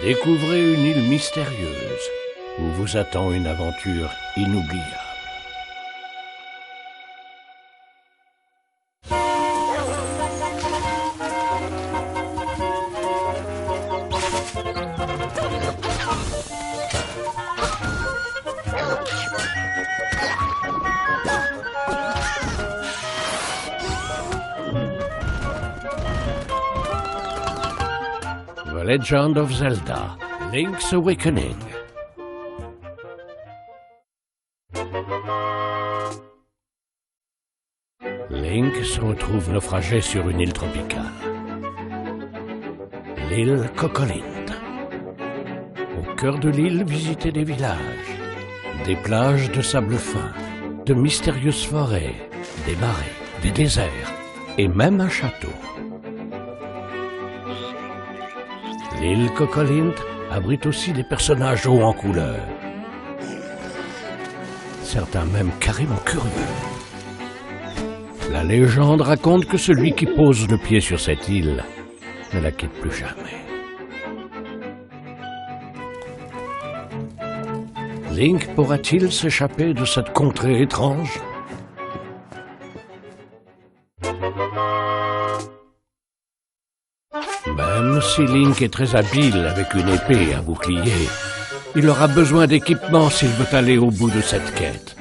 Découvrez une île mystérieuse où vous attend une aventure inoubliable. The Legend of Zelda: Link's Awakening. Link se retrouve naufragé sur une île tropicale. L'île Kokolint. Au cœur de l'île, visitez des villages, des plages de sable fin, de mystérieuses forêts, des marais, des déserts et même un château. L'île Kokolint abrite aussi des personnages hauts en couleur. Certains même carrément curieux. La légende raconte que celui qui pose le pied sur cette île ne la quitte plus jamais. Link pourra-t-il s'échapper de cette contrée étrange? Même si Link est très habile avec une épée et un bouclier, il aura besoin d'équipement s'il veut aller au bout de cette quête.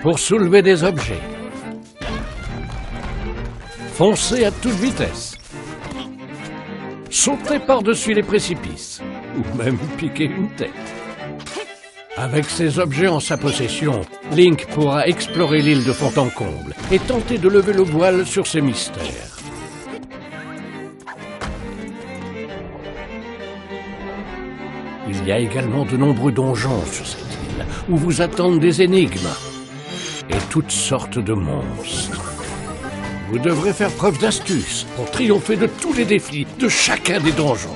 Pour soulever des objets, foncer à toute vitesse, sauter par-dessus les précipices, ou même piquer une tête. Avec ces objets en sa possession, Link pourra explorer l'île de fond en comble et tenter de lever le voile sur ses mystères. Il y a également de nombreux donjons sur cette île, où vous attendent des énigmes et toutes sortes de monstres. Vous devrez faire preuve d'astuce pour triompher de tous les défis de chacun des donjons.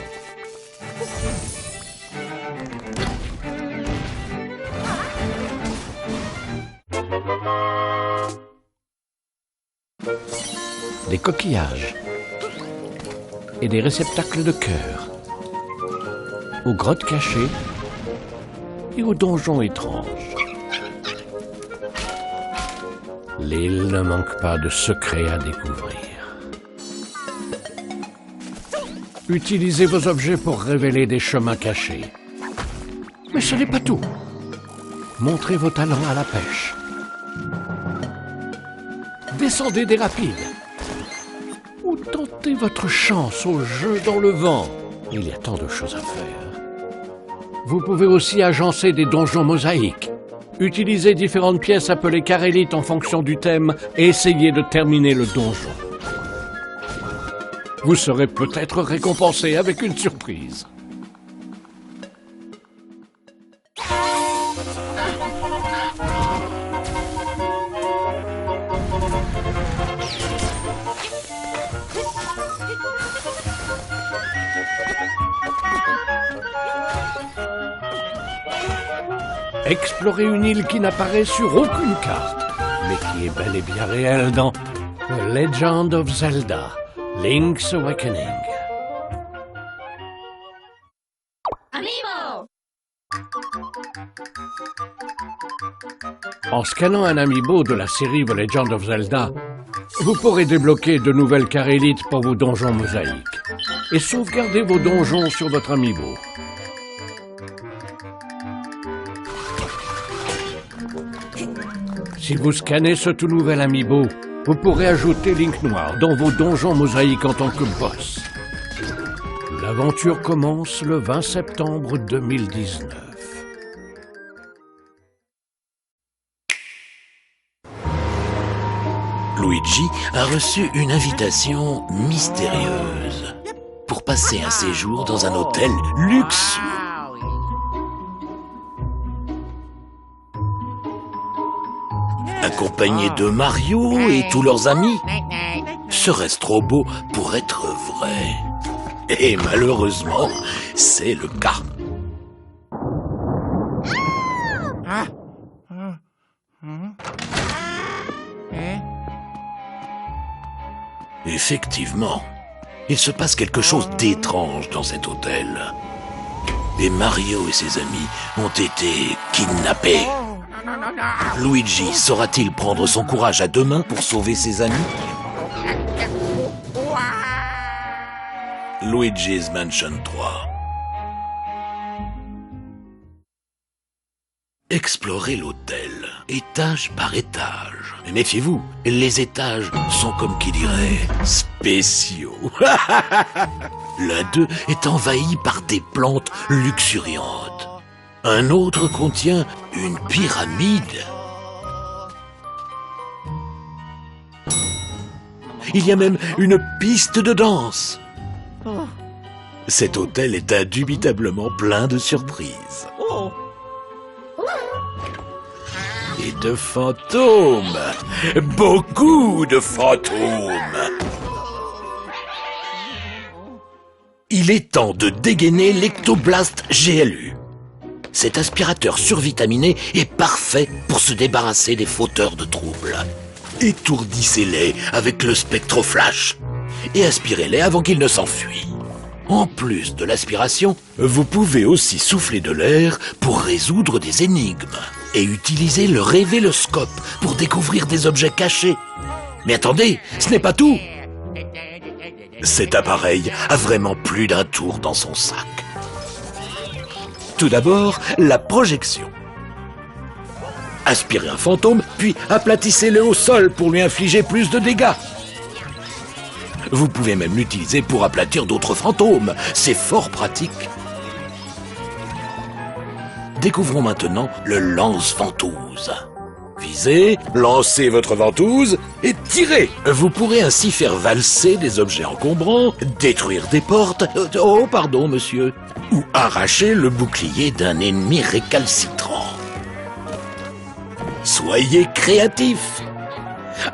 Des coquillages et des réceptacles de cœur, aux grottes cachées et aux donjons étranges. L'île ne manque pas de secrets à découvrir. Utilisez vos objets pour révéler des chemins cachés. Mais ce n'est pas tout. Montrez vos talents à la pêche. Descendez des rapides. Ou tentez votre chance au jeu dans le vent. Il y a tant de choses à faire. Vous pouvez aussi agencer des donjons mosaïques. Utilisez différentes pièces appelées carélites en fonction du thème et essayez de terminer le donjon. Vous serez peut-être récompensé avec une surprise. Explorez une île qui n'apparaît sur aucune carte, mais qui est bel et bien réelle dans The Legend of Zelda: Link's Awakening. Amiibo! En scannant un amiibo de la série The Legend of Zelda, vous pourrez débloquer de nouvelles carélites pour vos donjons mosaïques et sauvegarder vos donjons sur votre amiibo. Si vous scannez ce tout nouvel amiibo, vous pourrez ajouter Link Noir dans vos donjons mosaïques en tant que boss. L'aventure commence le 20 septembre 2019. Luigi a reçu une invitation mystérieuse pour passer un séjour dans un hôtel luxueux. Accompagné de Mario et tous leurs amis. Serait-ce trop beau pour être vrai? Et malheureusement, c'est le cas. Effectivement, il se passe quelque chose d'étrange dans cet hôtel. et Mario et ses amis ont été kidnappés. Luigi saura-t-il prendre son courage à deux mains pour sauver ses amis? Luigi's Mansion 3. Explorez l'hôtel, étage par étage. Mais méfiez-vous, les étages sont comme qui dirait spéciaux. L'un d'eux est envahi par des plantes luxuriantes. Un autre contient une pyramide. Il y a même une piste de danse. Cet hôtel est indubitablement plein de surprises. Et de fantômes. Beaucoup de fantômes. Il est temps de dégainer l'Ectoblast GLU. Cet aspirateur survitaminé est parfait pour se débarrasser des fauteurs de troubles. Étourdissez-les avec le spectroflash et aspirez-les avant qu'ils ne s'enfuient. En plus de l'aspiration, vous pouvez aussi souffler de l'air pour résoudre des énigmes et utiliser le révéloscope pour découvrir des objets cachés. Mais attendez, ce n'est pas tout. Cet appareil a vraiment plus d'un tour dans son sac. Tout d'abord, la projection. Aspirez un fantôme, puis aplatissez-le au sol pour lui infliger plus de dégâts. Vous pouvez même l'utiliser pour aplatir d'autres fantômes. C'est fort pratique. Découvrons maintenant le lance-ventouse. Visez, lancez votre ventouse et tirez. Vous pourrez ainsi faire valser des objets encombrants, détruire des portes, oh pardon monsieur, ou arracher le bouclier d'un ennemi récalcitrant. Soyez créatifs.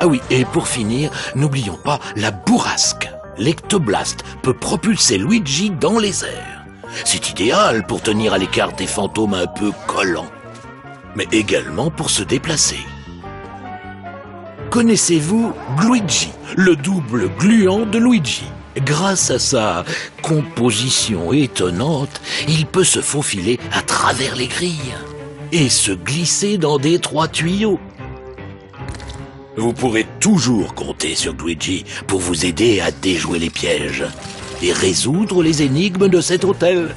Ah oui, et pour finir, n'oublions pas la bourrasque. L'Ectoblast peut propulser Luigi dans les airs. C'est idéal pour tenir à l'écart des fantômes un peu collants, mais également pour se déplacer. Connaissez-vous Gluigi, le double gluant de Luigi? Grâce à sa composition étonnante, il peut se faufiler à travers les grilles et se glisser dans d'étroits tuyaux. Vous pourrez toujours compter sur Luigi pour vous aider à déjouer les pièges et résoudre les énigmes de cet hôtel.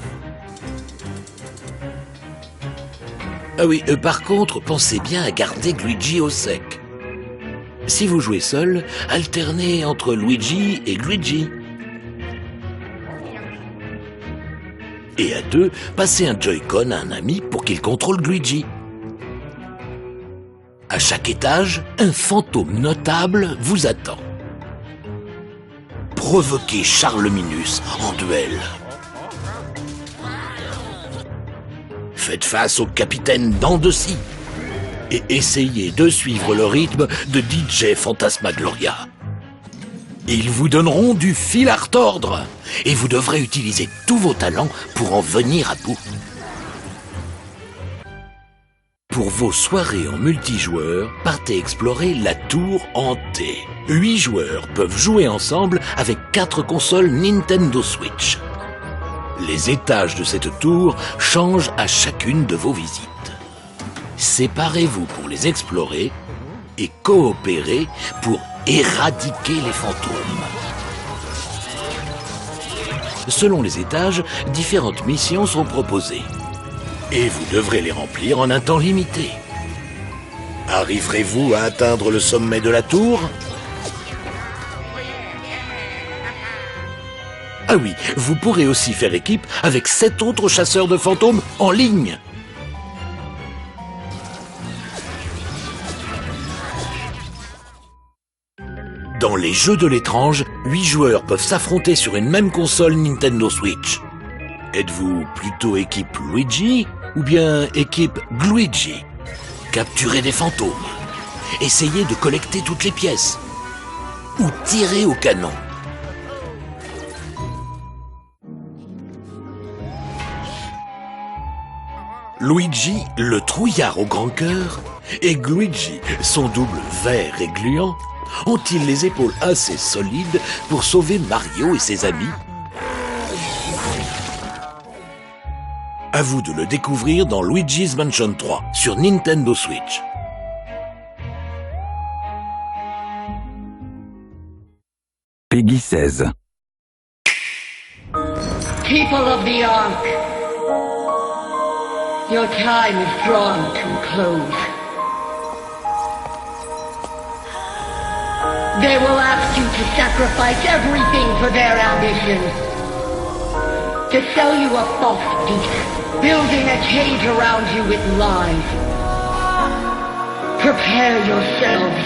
Ah oui, par contre, pensez bien à garder Luigi au sec. Si vous jouez seul, alternez entre Luigi et Luigi. Et à deux, passez un Joy-Con à un ami pour qu'il contrôle Luigi. À chaque étage, un fantôme notable vous attend. Provoquez Charles Minus en duel. Faites face au capitaine Dents de Scie et essayez de suivre le rythme de DJ Fantasmagloria. Ils vous donneront du fil à retordre et vous devrez utiliser tous vos talents pour en venir à bout. Pour vos soirées en multijoueur, partez explorer la tour hantée. 8 joueurs peuvent jouer ensemble avec 4 consoles Nintendo Switch. Les étages de cette tour changent à chacune de vos visites. Séparez-vous pour les explorer et coopérez pour éradiquer les fantômes. Selon les étages, différentes missions sont proposées. Et vous devrez les remplir en un temps limité. Arriverez-vous à atteindre le sommet de la tour? Ah oui, vous pourrez aussi faire équipe avec 7 autres chasseurs de fantômes en ligne. Dans les jeux de l'étrange, 8 joueurs peuvent s'affronter sur une même console Nintendo Switch. Êtes-vous plutôt équipe Luigi ou bien équipe Gluigi? Capturez des fantômes, essayez de collecter toutes les pièces ou tirez au canon. Luigi, le trouillard au grand cœur, et Gluigi, son double vert et gluant, ont-ils les épaules assez solides pour sauver Mario et ses amis? À vous de le découvrir dans Luigi's Mansion 3 sur Nintendo Switch. Peggy 16. People of the Ark, your time is drawing to a close. They will ask you to sacrifice everything for their ambition. To sell you a false peace, building a cage around you with lies. Prepare yourselves.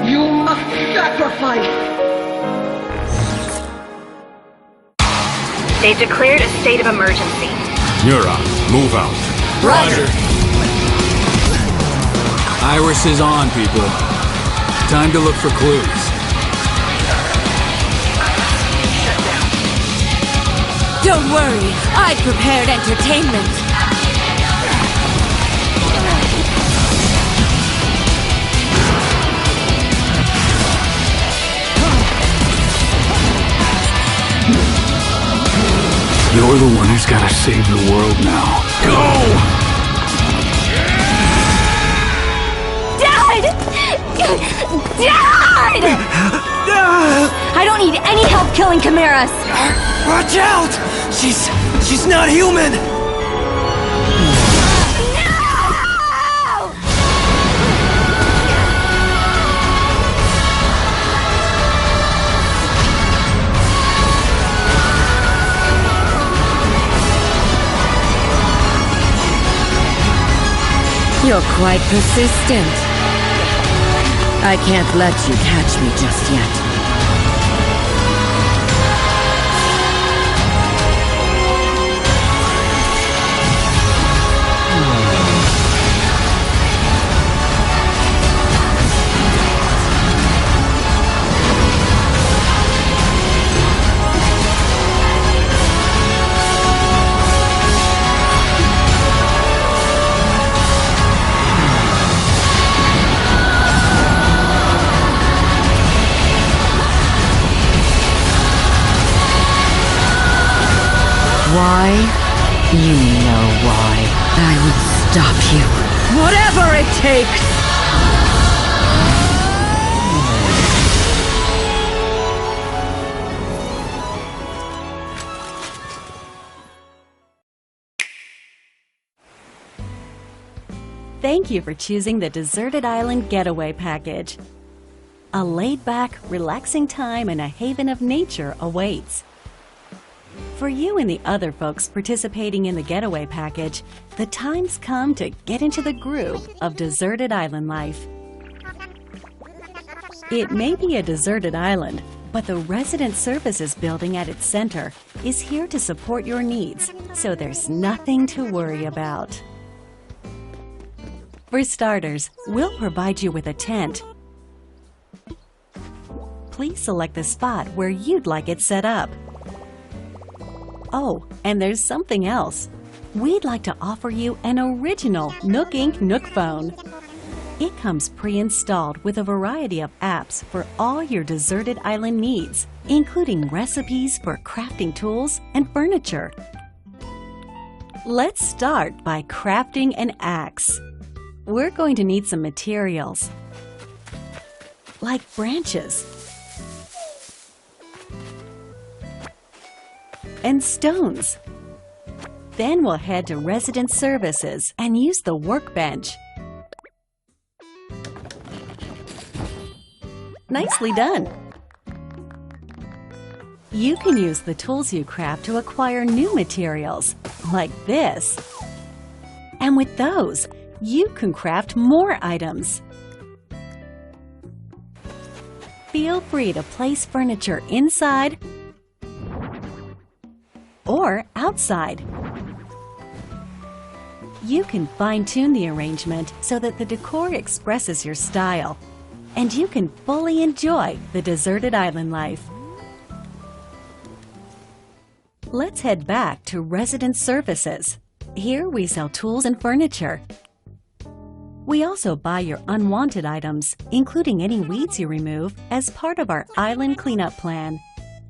You must sacrifice. They've declared a state of emergency. Nura, move out. Roger. Iris is on, people. Time to look for clues. Don't worry, I've prepared entertainment. You're the one who's gotta save the world now. Go! Dad! Dad! I don't need any help killing chimeras. Watch out! She's not human! You're quite persistent. I can't let you catch me just yet. Why? You know why. I will stop you. Whatever it takes! Thank you for choosing the Deserted Island Getaway Package. A laid-back, relaxing time and a haven of nature awaits. For you and the other folks participating in the Getaway Package, the time's come to get into the groove of deserted island life. It may be a deserted island, but the Resident Services building at its center is here to support your needs, so there's nothing to worry about. For starters, we'll provide you with a tent. Please select the spot where you'd like it set up. Oh, and there's something else. We'd like to offer you an original Nook Inc. Nook phone. It comes pre-installed with a variety of apps for all your deserted island needs, including recipes for crafting tools and furniture. Let's start by crafting an axe. We're going to need some materials, like branches and stones. Then we'll head to Resident Services and use the workbench. Nicely done! You can use the tools you craft to acquire new materials, like this. And with those, you can craft more items. Feel free to place furniture inside or outside. You can fine-tune the arrangement so that the decor expresses your style, and you can fully enjoy the deserted island life. Let's head back to Resident Services. Here we sell tools and furniture. We also buy your unwanted items, including any weeds you remove, as part of our island cleanup plan.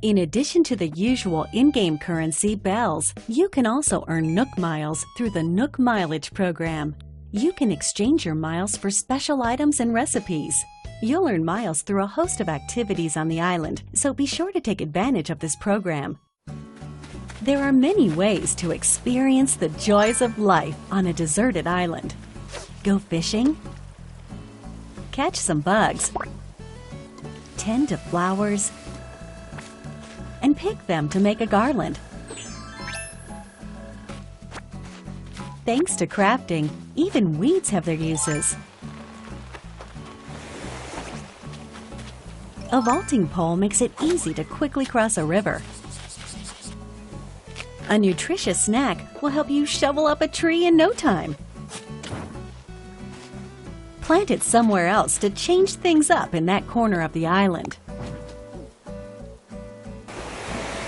In addition to the usual in-game currency, bells, you can also earn Nook Miles through the Nook Mileage program. You can exchange your miles for special items and recipes. You'll earn miles through a host of activities on the island, so be sure to take advantage of this program. There are many ways to experience the joys of life on a deserted island. Go fishing, catch some bugs, tend to flowers, and pick them to make a garland. Thanks to crafting, even weeds have their uses. A vaulting pole makes it easy to quickly cross a river. A nutritious snack will help you shovel up a tree in no time. Plant it somewhere else to change things up in that corner of the island.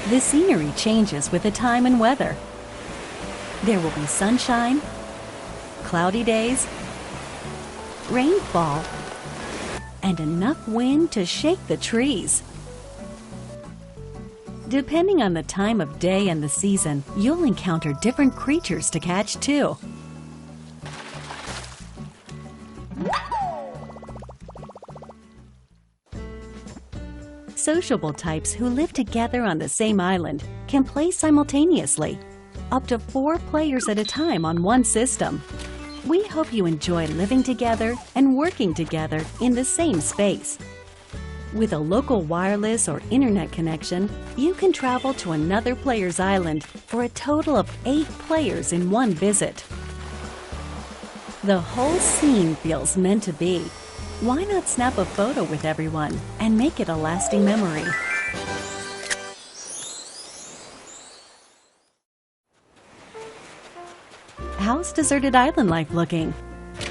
The scenery changes with the time and weather. There will be sunshine, cloudy days, rainfall, and enough wind to shake the trees. Depending on the time of day and the season, you'll encounter different creatures to catch too. Sociable types who live together on the same island can play simultaneously, up to 4 players at a time on one system. We hope you enjoy living together and working together in the same space. With a local wireless or internet connection, you can travel to another player's island for a total of 8 players in one visit. The whole scene feels meant to be. Why not snap a photo with everyone and make it a lasting memory? How's deserted island life looking?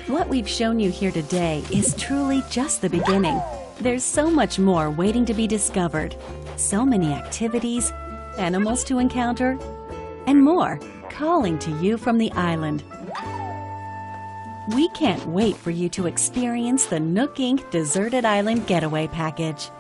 What we've shown you here today is truly just the beginning. There's so much more waiting to be discovered. So many activities, animals to encounter, and more calling to you from the island. We can't wait for you to experience the Nook Inc. Deserted Island Getaway Package.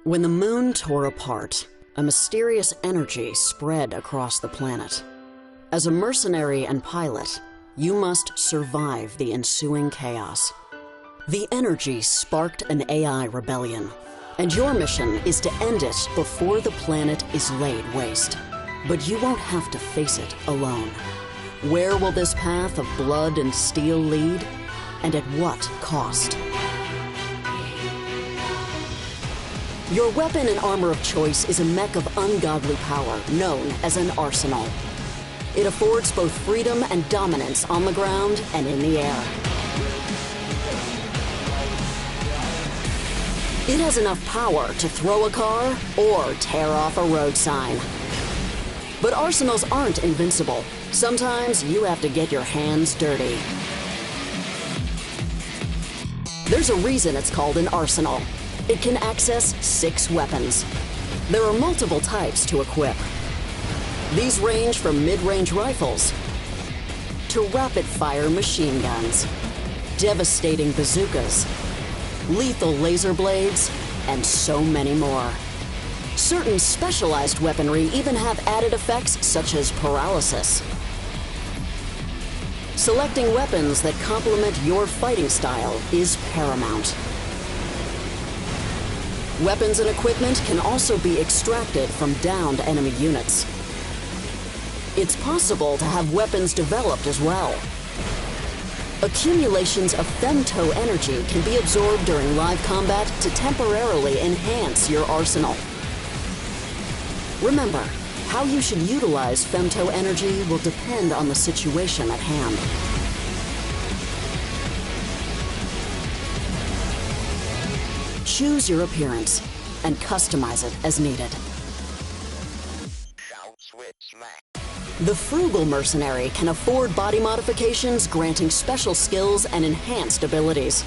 When the moon tore apart, a mysterious energy spread across the planet. As a mercenary and pilot, you must survive the ensuing chaos. The energy sparked an AI rebellion, and your mission is to end it before the planet is laid waste. But you won't have to face it alone. Where will this path of blood and steel lead? And at what cost? Your weapon and armor of choice is a mech of ungodly power known as an arsenal. It affords both freedom and dominance on the ground and in the air. It has enough power to throw a car or tear off a road sign. But arsenals aren't invincible. Sometimes you have to get your hands dirty. There's a reason it's called an arsenal. It can access 6 weapons. There are multiple types to equip. These range from mid-range rifles to rapid-fire machine guns, devastating bazookas, lethal laser blades, and so many more. Certain specialized weaponry even have added effects such as paralysis. Selecting weapons that complement your fighting style is paramount. Weapons and equipment can also be extracted from downed enemy units. It's possible to have weapons developed as well. Accumulations of femto energy can be absorbed during live combat to temporarily enhance your arsenal. Remember, how you should utilize femto energy will depend on the situation at hand. Choose your appearance and customize it as needed. The frugal mercenary can afford body modifications granting special skills and enhanced abilities.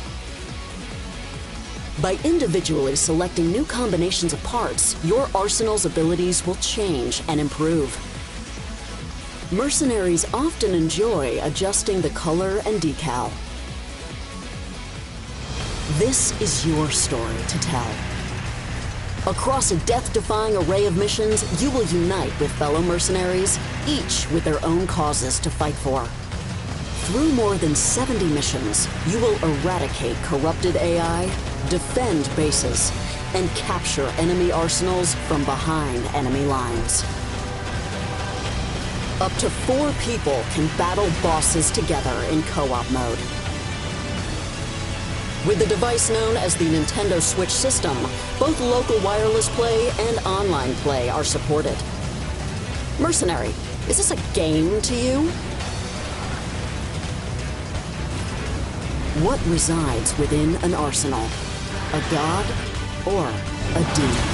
By individually selecting new combinations of parts, your arsenal's abilities will change and improve. Mercenaries often enjoy adjusting the color and decal. This is your story to tell. Across a death-defying array of missions, you will unite with fellow mercenaries, each with their own causes to fight for. Through more than 70 missions, you will eradicate corrupted AI, defend bases, and capture enemy arsenals from behind enemy lines. Up to 4 people can battle bosses together in co-op mode. With the device known as the Nintendo Switch system, both local wireless play and online play are supported. Mercenary, is this a game to you? What resides within an arsenal? A god or a demon?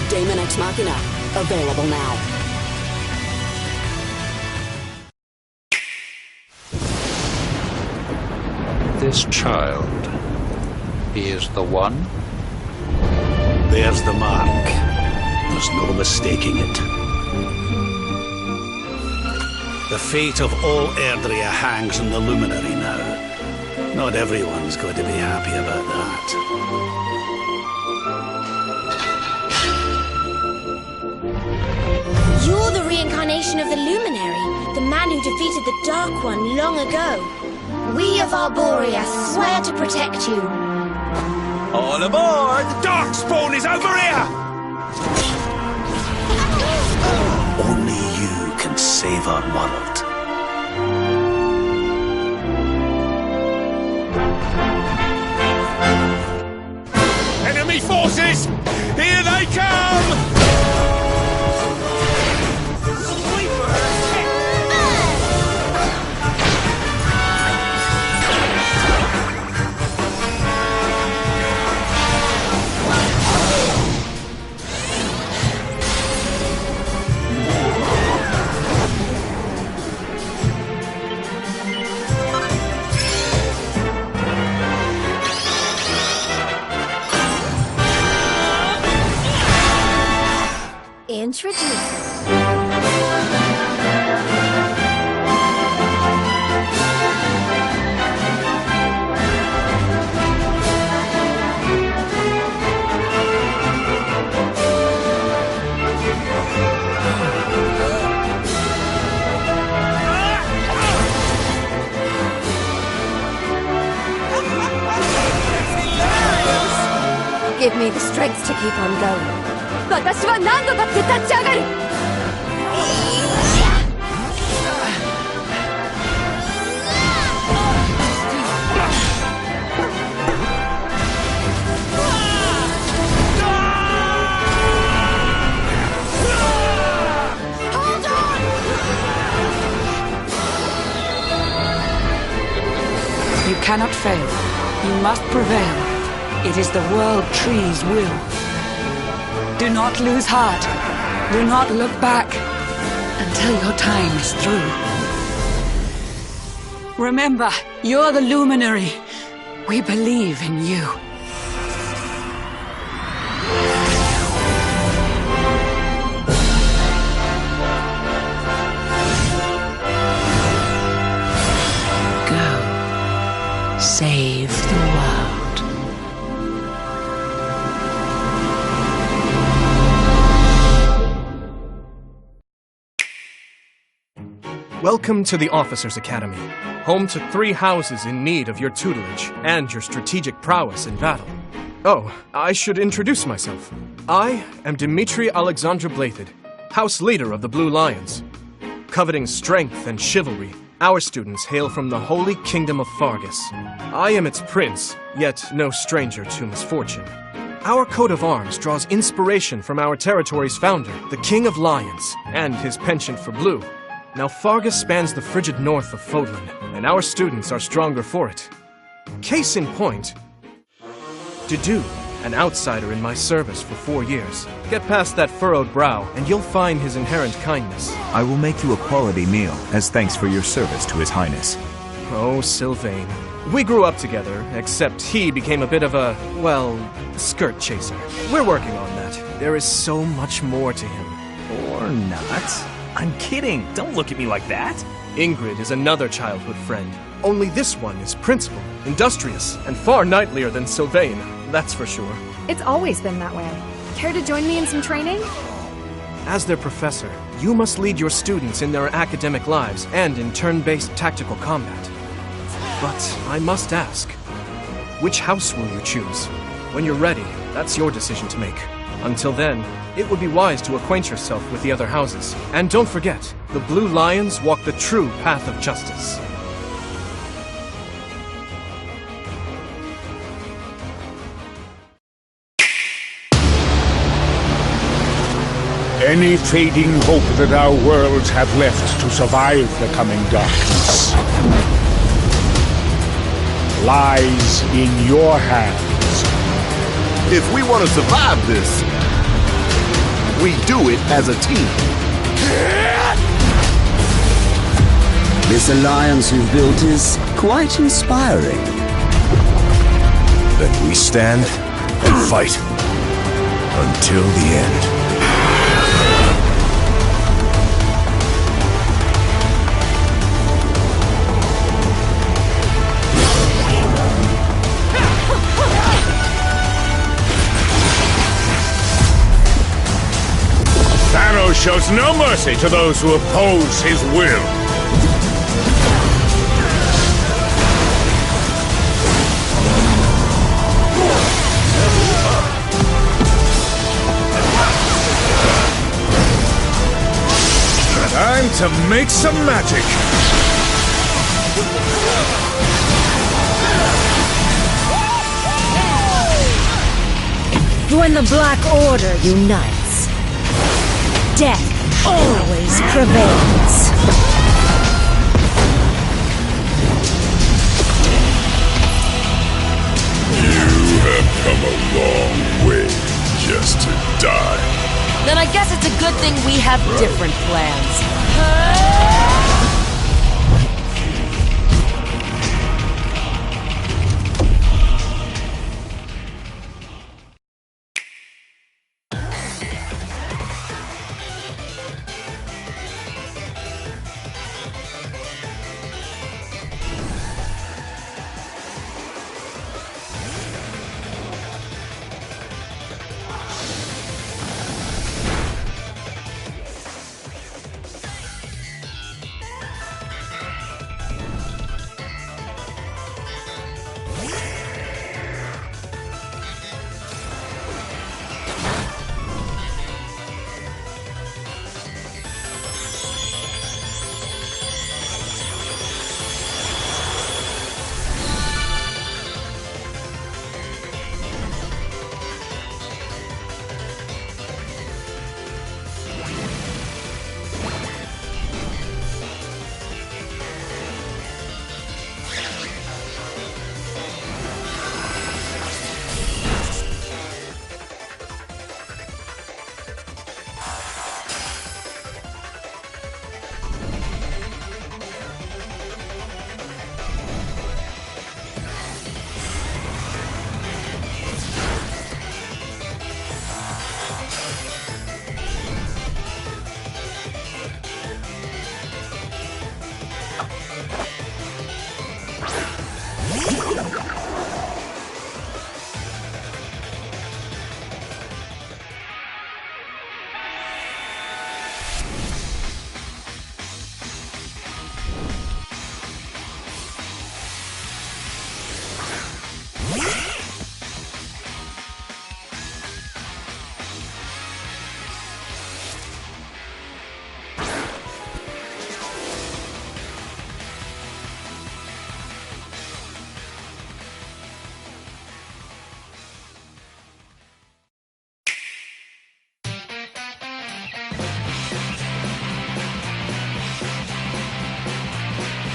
Daemon Ex Machina, available now. This child, he is the one? There's the mark. There's no mistaking it. The fate of all Erdrea hangs in the Luminary now. Not everyone's going to be happy about that. You're the reincarnation of the Luminary, the man who defeated the Dark One long ago. We of Arborea swear to protect you. All aboard! The Darkspawn is over here! Only you can save our world. Enemy forces! Here they come! Introduce. Give me the strength to keep on going. 私は何度だって立ち上がる Hold on! You cannot fail. You must prevail. It is the World Tree's will. Do not lose heart. Do not look back until your time is through. Remember, you're the Luminary. We believe in you. Go. Save the world. Welcome to the Officers Academy, home to 3 houses in need of your tutelage and your strategic prowess in battle. Oh, I should introduce myself. I am Dimitri Alexandra Blathid, House Leader of the Blue Lions. Coveting strength and chivalry, our students hail from the Holy Kingdom of Faerghus. I am its prince, yet no stranger to misfortune. Our coat of arms draws inspiration from our territory's founder, the King of Lions, and his penchant for blue. Now Faerghus spans the frigid north of Fodlan, and our students are stronger for it. Case in point, Dedue, an outsider in my service for 4 years. Get past that furrowed brow, and you'll find his inherent kindness. I will make you a quality meal as thanks for your service to His Highness. Oh, Sylvain. We grew up together, except he became a bit of a, well, skirt chaser. We're working on that. There is so much more to him. Or not. I'm kidding. Don't look at me like that. Ingrid is another childhood friend. Only this one is principled, industrious, and far knightlier than Sylvain, that's for sure. It's always been that way. Care to join me in some training? As their professor, you must lead your students in their academic lives and in turn-based tactical combat. But I must ask, which house will you choose? When you're ready, that's your decision to make. Until then, it would be wise to acquaint yourself with the other houses. And don't forget, the Blue Lions walk the true path of justice. Any fading hope that our worlds have left to survive the coming darkness lies in your hands. If we want to survive this, we do it as a team. This alliance you've built is quite inspiring. Then we stand and fight until the end. Thanos shows no mercy to those who oppose his will. Time to make some magic. When the Black Order unites, death always prevails. You have come a long way just to die. Then I guess it's a good thing we have different plans.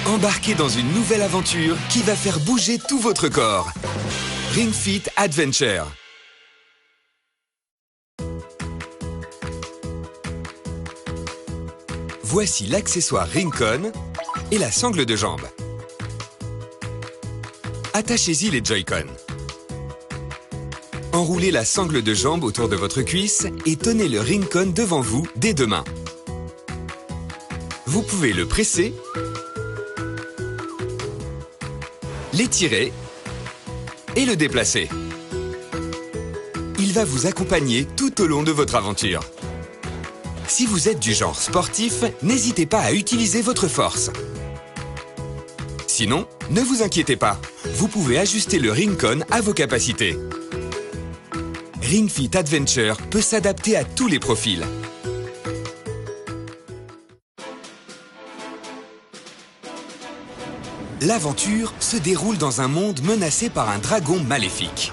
Embarquez dans une nouvelle aventure qui va faire bouger tout votre corps. Ring Fit Adventure. Voici l'accessoire Rincon et la sangle de jambe. Attachez-y les Joy-Con. Enroulez la sangle de jambe autour de votre cuisse et tenez le Rincon devant vous des deux mains. Vous pouvez le presser, l'étirer et le déplacer. Il va vous accompagner tout au long de votre aventure. Si vous êtes du genre sportif, n'hésitez pas à utiliser votre force. Sinon, ne vous inquiétez pas, vous pouvez ajuster le Rincon à vos capacités. Ring Fit Adventure peut s'adapter à tous les profils. L'aventure se déroule dans un monde menacé par un dragon maléfique.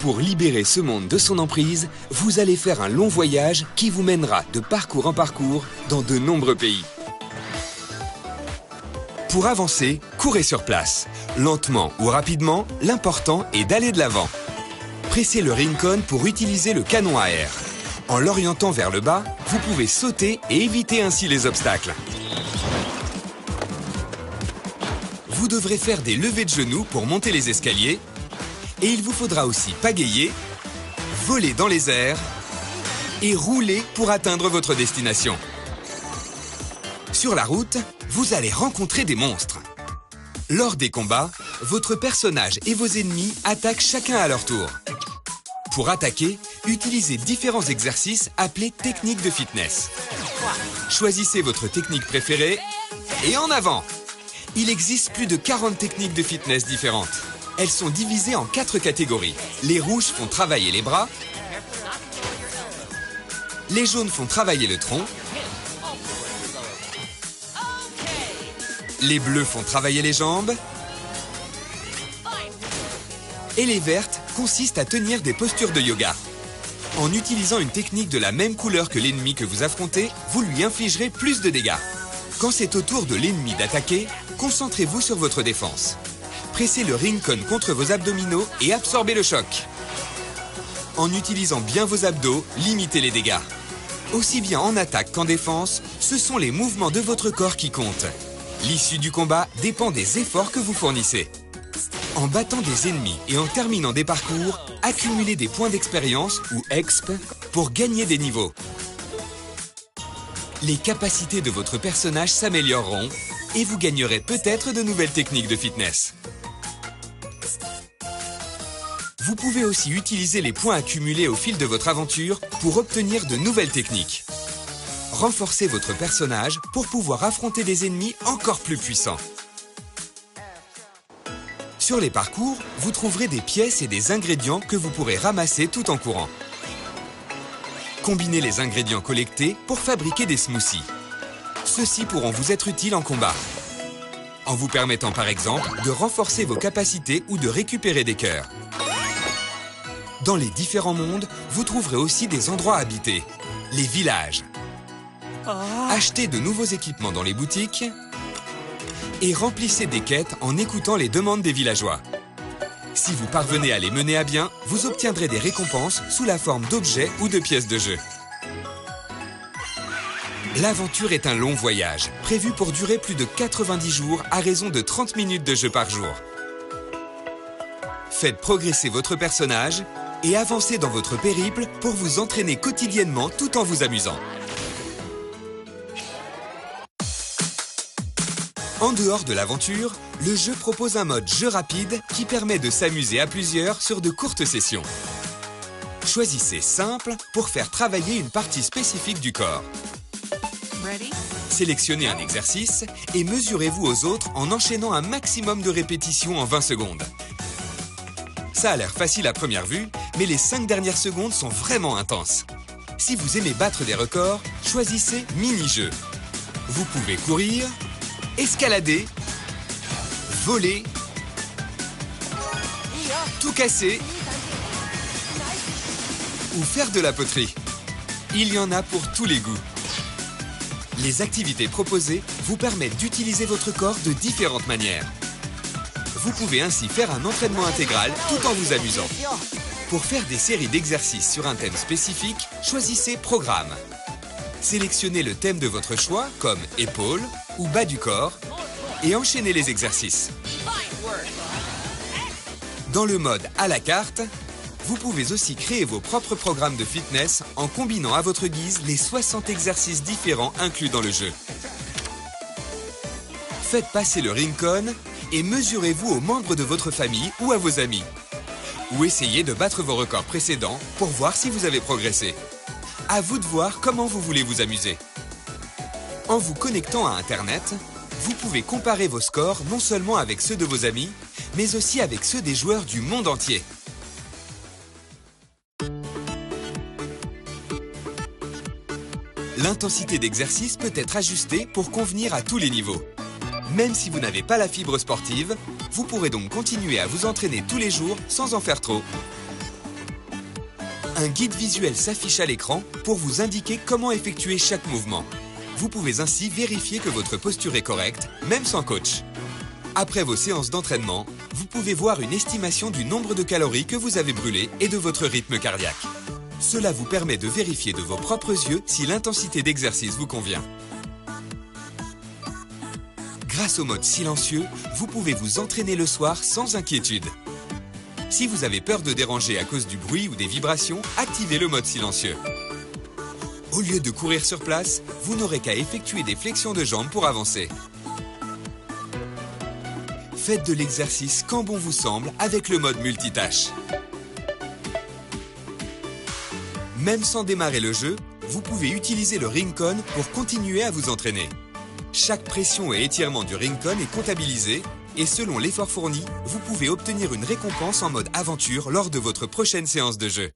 Pour libérer ce monde de son emprise, vous allez faire un long voyage qui vous mènera de parcours en parcours dans de nombreux pays. Pour avancer, courez sur place. Lentement ou rapidement, l'important est d'aller de l'avant. Pressez le Rincon pour utiliser le canon à air. En l'orientant vers le bas, vous pouvez sauter et éviter ainsi les obstacles. Vous devrez faire des levées de genoux pour monter les escaliers. Et il vous faudra aussi pagayer, voler dans les airs et rouler pour atteindre votre destination. Sur la route, vous allez rencontrer des monstres. Lors des combats, votre personnage et vos ennemis attaquent chacun à leur tour. Pour attaquer, utilisez différents exercices appelés techniques de fitness. Choisissez votre technique préférée et en avant! Il existe plus de 40 techniques de fitness différentes. Elles sont divisées en 4 catégories. Les rouges font travailler les bras. Les jaunes font travailler le tronc. Les bleus font travailler les jambes. Et les vertes consistent à tenir des postures de yoga. En utilisant une technique de la même couleur que l'ennemi que vous affrontez, vous lui infligerez plus de dégâts. Quand c'est au tour de l'ennemi d'attaquer, concentrez-vous sur votre défense. Pressez le Rincon contre vos abdominaux et absorbez le choc. En utilisant bien vos abdos, limitez les dégâts. Aussi bien en attaque qu'en défense, ce sont les mouvements de votre corps qui comptent. L'issue du combat dépend des efforts que vous fournissez. En battant des ennemis et en terminant des parcours, accumulez des points d'expérience ou exp pour gagner des niveaux. Les capacités de votre personnage s'amélioreront et vous gagnerez peut-être de nouvelles techniques de fitness. Vous pouvez aussi utiliser les points accumulés au fil de votre aventure pour obtenir de nouvelles techniques. Renforcez votre personnage pour pouvoir affronter des ennemis encore plus puissants. Sur les parcours, vous trouverez des pièces et des ingrédients que vous pourrez ramasser tout en courant. Combinez les ingrédients collectés pour fabriquer des smoothies. Ceux-ci pourront vous être utiles en combat, en vous permettant par exemple de renforcer vos capacités ou de récupérer des cœurs. Dans les différents mondes, vous trouverez aussi des endroits habités, les villages. Achetez de nouveaux équipements dans les boutiques et remplissez des quêtes en écoutant les demandes des villageois. Si vous parvenez à les mener à bien, vous obtiendrez des récompenses sous la forme d'objets ou de pièces de jeu. L'aventure est un long voyage, prévu pour durer plus de 90 jours à raison de 30 minutes de jeu par jour. Faites progresser votre personnage et avancez dans votre périple pour vous entraîner quotidiennement tout en vous amusant. En dehors de l'aventure, le jeu propose un mode jeu rapide qui permet de s'amuser à plusieurs sur de courtes sessions. Choisissez simple pour faire travailler une partie spécifique du corps. Sélectionnez un exercice et mesurez-vous aux autres en enchaînant un maximum de répétitions en 20 secondes. Ça a l'air facile à première vue, mais les 5 dernières secondes sont vraiment intenses. Si vous aimez battre des records, choisissez mini-jeu. Vous pouvez courir, escalader, voler, tout casser ou faire de la poterie. Il y en a pour tous les goûts. Les activités proposées vous permettent d'utiliser votre corps de différentes manières. Vous pouvez ainsi faire un entraînement intégral tout en vous amusant. Pour faire des séries d'exercices sur un thème spécifique, choisissez Programme. Sélectionnez le thème de votre choix, comme épaules ou bas du corps, et enchaînez les exercices. Dans le mode à la carte, vous pouvez aussi créer vos propres programmes de fitness en combinant à votre guise les 60 exercices différents inclus dans le jeu. Faites passer le Rincon et mesurez-vous aux membres de votre famille ou à vos amis. Ou essayez de battre vos records précédents pour voir si vous avez progressé. À vous de voir comment vous voulez vous amuser. En vous connectant à Internet, vous pouvez comparer vos scores non seulement avec ceux de vos amis, mais aussi avec ceux des joueurs du monde entier. L'intensité d'exercice peut être ajustée pour convenir à tous les niveaux. Même si vous n'avez pas la fibre sportive, vous pourrez donc continuer à vous entraîner tous les jours sans en faire trop. Un guide visuel s'affiche à l'écran pour vous indiquer comment effectuer chaque mouvement. Vous pouvez ainsi vérifier que votre posture est correcte, même sans coach. Après vos séances d'entraînement, vous pouvez voir une estimation du nombre de calories que vous avez brûlées et de votre rythme cardiaque. Cela vous permet de vérifier de vos propres yeux si l'intensité d'exercice vous convient. Grâce au mode silencieux, vous pouvez vous entraîner le soir sans inquiétude. Si vous avez peur de déranger à cause du bruit ou des vibrations, activez le mode silencieux. Au lieu de courir sur place, vous n'aurez qu'à effectuer des flexions de jambes pour avancer. Faites de l'exercice quand bon vous semble avec le mode multitâche. Même sans démarrer le jeu, vous pouvez utiliser le Rincon pour continuer à vous entraîner. Chaque pression et étirement du Rincon est comptabilisé et selon l'effort fourni, vous pouvez obtenir une récompense en mode aventure lors de votre prochaine séance de jeu.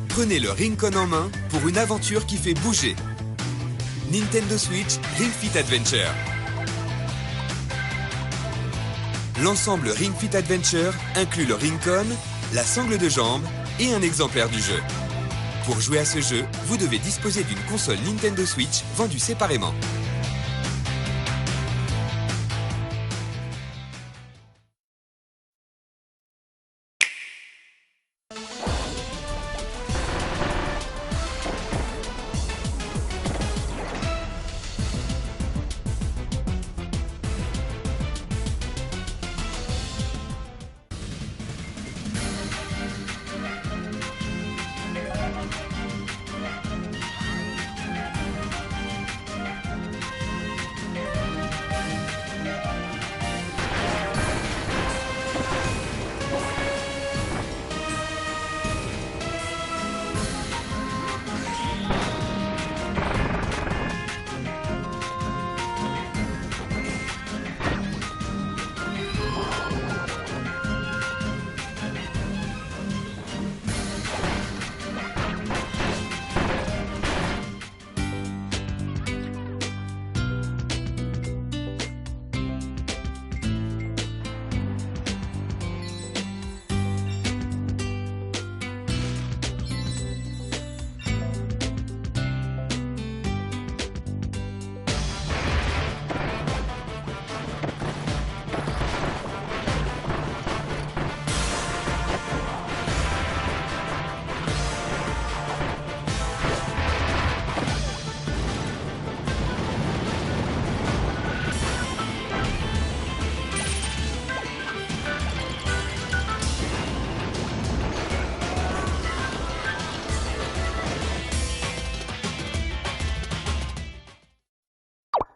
Prenez le Rincon en main pour une aventure qui fait bouger. Nintendo Switch Ring Fit Adventure. L'ensemble Ring Fit Adventure inclut le Rincon, la sangle de jambe et un exemplaire du jeu. Pour jouer à ce jeu, vous devez disposer d'une console Nintendo Switch vendue séparément.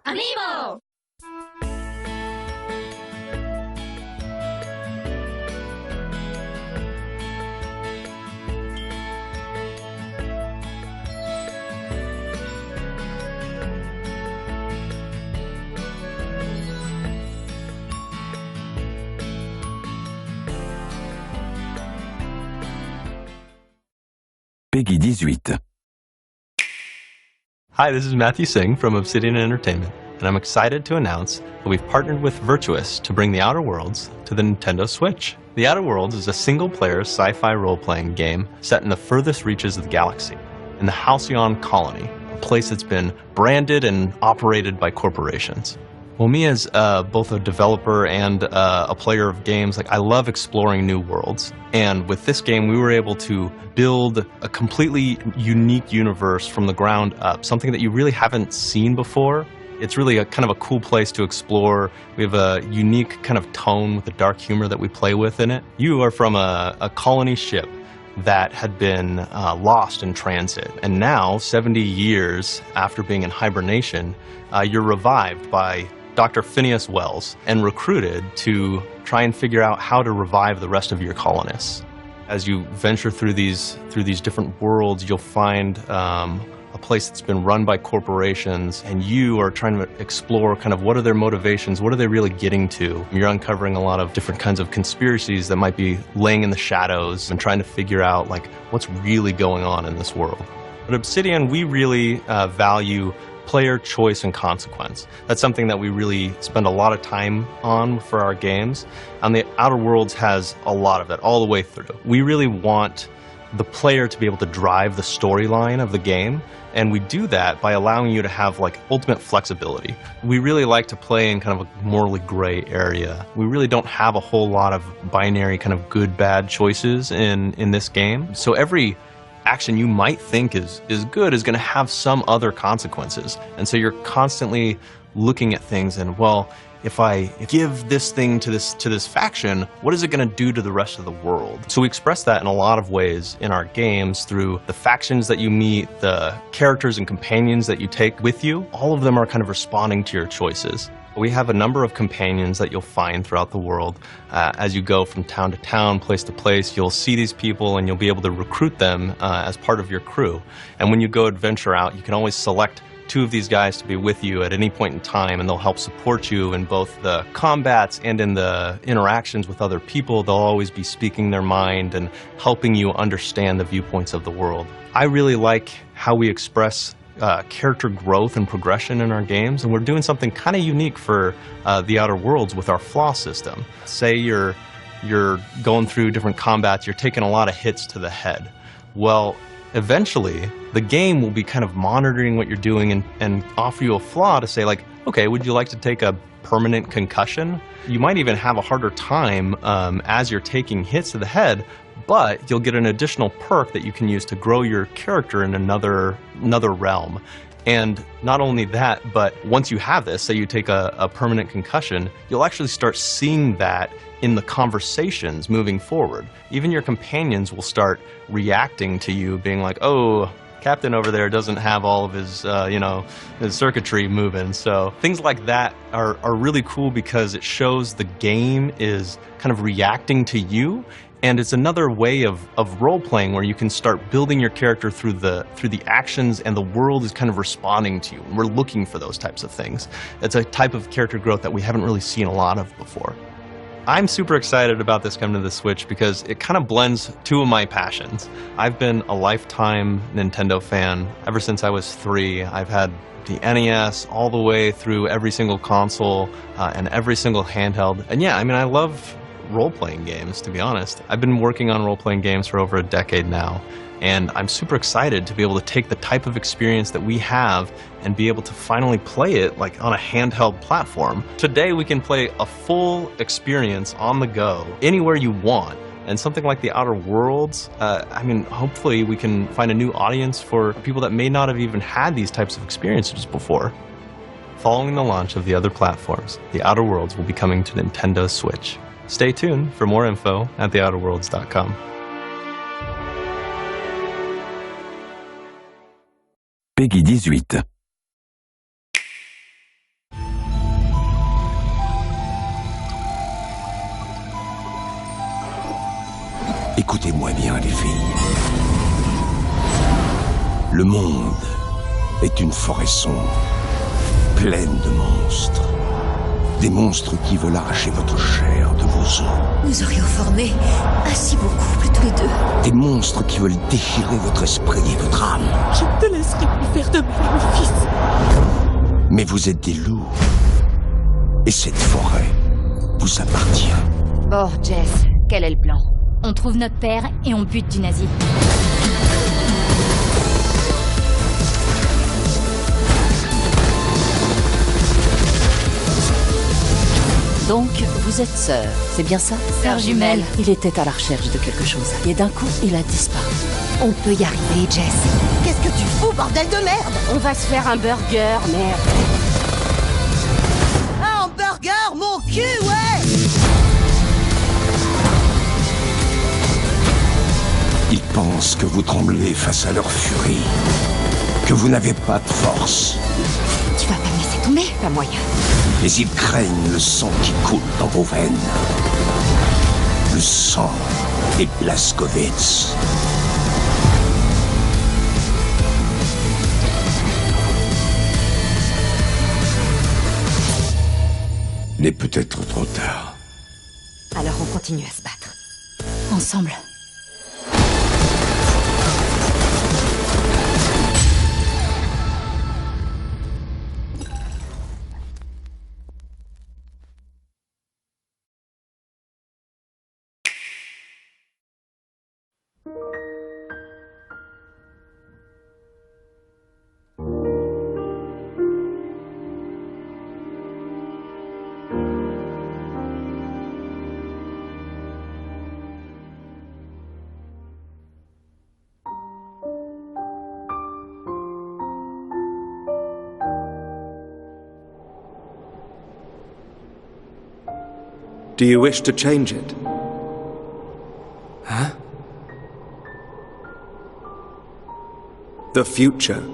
Amiibo! Peggy 18. Hi, this is Matthew Singh from Obsidian Entertainment, and I'm excited to announce that we've partnered with Virtuous to bring The Outer Worlds to the Nintendo Switch. The Outer Worlds is a single-player sci-fi role-playing game set in the furthest reaches of the galaxy, in the Halcyon Colony, a place that's been branded and operated by corporations. Well, me as both a developer and a player of games, I love exploring new worlds. And with this game, we were able to build a completely unique universe from the ground up, something that you really haven't seen before. It's really a kind of a cool place to explore. We have a unique kind of tone with the dark humor that we play with in it. You are from a colony ship that had been lost in transit. And now, 70 years after being in hibernation, you're revived by Dr. Phineas Wells and recruited to try and figure out how to revive the rest of your colonists. As you venture through these different worlds, you'll find a place that's been run by corporations, and you are trying to explore kind of what are their motivations, what are they really getting to. You're uncovering a lot of different kinds of conspiracies that might be laying in the shadows and trying to figure out what's really going on in this world. At Obsidian, we really value player choice and consequence. That's something that we really spend a lot of time on for our games, and the Outer Worlds has a lot of it all the way through. We really want the player to be able to drive the storyline of the game, and we do that by allowing you to have ultimate flexibility. We really like to play in kind of a morally gray area. We really don't have a whole lot of binary kind of good-bad choices in this game, so every action you might think is good is going to have some other consequences. And so you're constantly looking at things and, well, if I give this thing to this faction, what is it going to do to the rest of the world? So we express that in a lot of ways in our games through the factions that you meet, the characters and companions that you take with you. All of them are kind of responding to your choices. We have a number of companions that you'll find throughout the world. As you go from town to town, place to place, you'll see these people and you'll be able to recruit them as part of your crew. And when you go adventure out, you can always select 2 of these guys to be with you at any point in time, and they'll help support you in both the combats and in the interactions with other people. They'll always be speaking their mind and helping you understand the viewpoints of the world. I really like how we express character growth and progression in our games, and we're doing something kind of unique for the Outer Worlds with our flaw system. Say you're going through different combats, you're taking a lot of hits to the head. Well, eventually, the game will be kind of monitoring what you're doing and offer you a flaw to say, okay, would you like to take a permanent concussion? You might even have a harder time as you're taking hits to the head, but you'll get an additional perk that you can use to grow your character in another realm. And not only that, but once you have this, say you take a permanent concussion, you'll actually start seeing that in the conversations moving forward. Even your companions will start reacting to you, being like, oh, Captain over there doesn't have all of his, his circuitry moving. So things like that are really cool because it shows the game is kind of reacting to you. And it's another way of role-playing where you can start building your character through the actions, and the world is kind of responding to you. And we're looking for those types of things. It's a type of character growth that we haven't really seen a lot of before. I'm super excited about this coming to the Switch because it kind of blends 2 of my passions. I've been a lifetime Nintendo fan ever since I was 3. I've had the NES all the way through every single console and every single handheld. And yeah, I love role-playing games, to be honest. I've been working on role-playing games for over a decade now, and I'm super excited to be able to take the type of experience that we have and be able to finally play it on a handheld platform. Today we can play a full experience on the go, anywhere you want. And something like the Outer Worlds, hopefully we can find a new audience for people that may not have even had these types of experiences before. Following the launch of the other platforms, the Outer Worlds will be coming to Nintendo Switch. Stay tuned for more info at theouterworlds.com. Peggy 18. Écoutez-moi bien, les filles. Le monde est une forêt sombre, pleine de monstres. Des monstres qui veulent arracher votre chair de vos os. Nous aurions formé un si beau couple tous les 2. Des monstres qui veulent déchirer votre esprit et votre âme. Je ne te laisserai plus faire de mal, mon fils. Mais vous êtes des loups. Et cette forêt vous appartient. Bon, Jess, quel est le plan? On trouve notre père et on bute du nazi. Vous êtes sœurs, c'est bien ça? Sœurs jumelles. Il était à la recherche de quelque chose, et d'un coup, il a disparu. On peut y arriver, Jess. Qu'est-ce que tu fous, bordel de merde? On va se faire un burger, merde. Un hamburger, mon cul, ouais! Ils pensent que vous tremblez face à leur furie, que vous n'avez pas de force. Tu vas pas me laisser tomber, pas moyen. Mais ils craignent le sang qui coule dans vos veines. Le sang des Blazkowicz. Il est peut-être trop tard. Alors on continue à se battre. Ensemble. Do you wish to change it? Huh? The future